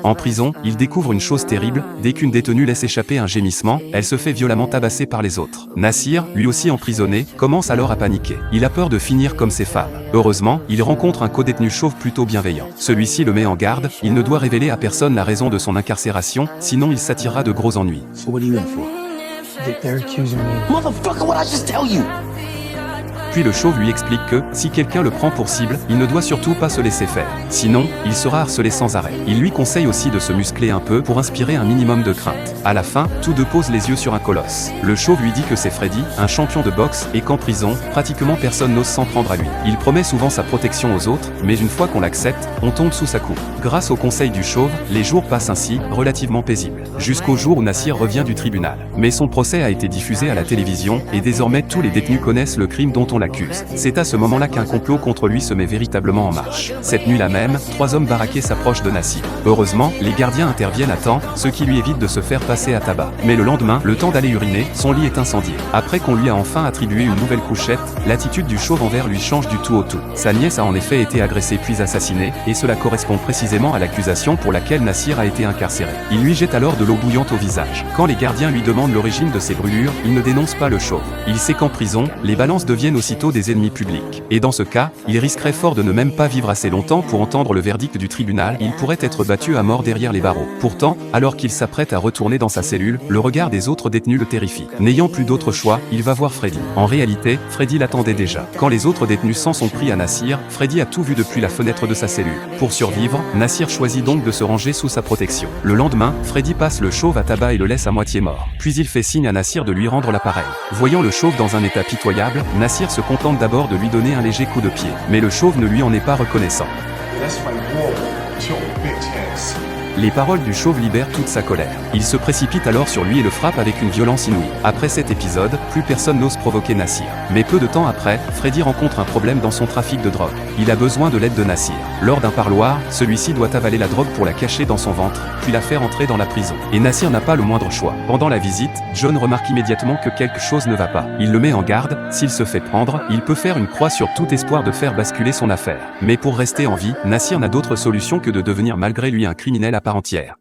En prison, il découvre une chose terrible, dès qu'une détenue laisse échapper un gémissement, elle se fait violemment tabasser par les autres. Nassir, lui aussi emprisonné, commence alors à paniquer. Il a peur de finir comme ces femmes. Heureusement, il rencontre un codétenu chauve plutôt bienveillant. Celui-ci le met en garde, il ne doit révéler à personne la raison de son incarcération, sinon il s'attirera de gros ennuis. So what are you in for? They're accusing me. Motherfucker, what I just tell you? Puis le chauve lui explique que, si quelqu'un le prend pour cible, il ne doit surtout pas se laisser faire. Sinon, il sera harcelé sans arrêt. Il lui conseille aussi de se muscler un peu pour inspirer un minimum de crainte. À la fin, tous deux posent les yeux sur un colosse. Le chauve lui dit que c'est Freddy, un champion de boxe, et qu'en prison, pratiquement personne n'ose s'en prendre à lui. Il promet souvent sa protection aux autres, mais une fois qu'on l'accepte, on tombe sous sa coupe. Grâce au conseil du chauve, les jours passent ainsi, relativement paisibles. Jusqu'au jour où Nassir revient du tribunal. Mais son procès a été diffusé à la télévision, et désormais tous les détenus connaissent le crime dont on l'accuse. C'est à ce moment-là qu'un complot contre lui se met véritablement en marche. Cette nuit-là même, 3 hommes baraqués s'approchent de Nassir. Heureusement, les gardiens interviennent à temps, ce qui lui évite de se faire passer à tabac. Mais le lendemain, le temps d'aller uriner, son lit est incendié. Après qu'on lui a enfin attribué une nouvelle couchette, l'attitude du chauve envers lui change du tout au tout. Sa nièce a en effet été agressée puis assassinée, et cela correspond précisément à l'accusation pour laquelle Nassir a été incarcéré. Il lui jette alors de l'eau bouillante au visage. Quand les gardiens lui demandent l'origine de ses brûlures, il ne dénonce pas le chauve. Il sait qu'en prison, les balances deviennent aussitôt des ennemis publics. Et dans ce cas, il risquerait fort de ne même pas vivre assez longtemps pour entendre le verdict du tribunal, il pourrait être battu à mort derrière les barreaux. Pourtant, alors qu'il s'apprête à retourner dans sa cellule, le regard des autres détenus le terrifie. N'ayant plus d'autre choix, il va voir Freddy. En réalité, Freddy l'attendait déjà. Quand les autres détenus s'en sont pris à Nassir, Freddy a tout vu depuis la fenêtre de sa cellule. Pour survivre, Nassir choisit donc de se ranger sous sa protection. Le lendemain, Freddy passe le chauve à tabac et le laisse à moitié mort. Puis il fait signe à Nassir de lui rendre l'appareil. Voyant le chauve dans un état pitoyable, Nassir se contente d'abord de lui donner un léger coup de pied. Mais le chauve ne lui en est pas reconnaissant. Les paroles du chauve libèrent toute sa colère. Il se précipite alors sur lui et le frappe avec une violence inouïe. Après cet épisode, plus personne n'ose provoquer Nassir. Mais peu de temps après, Freddy rencontre un problème dans son trafic de drogue. Il a besoin de l'aide de Nassir. Lors d'un parloir, celui-ci doit avaler la drogue pour la cacher dans son ventre, puis la faire entrer dans la prison. Et Nassir n'a pas le moindre choix. Pendant la visite, John remarque immédiatement que quelque chose ne va pas. Il le met en garde, s'il se fait prendre, il peut faire une croix sur tout espoir de faire basculer son affaire. Mais pour rester en vie, Nassir n'a d'autre solution que de devenir malgré lui un criminel à part entière.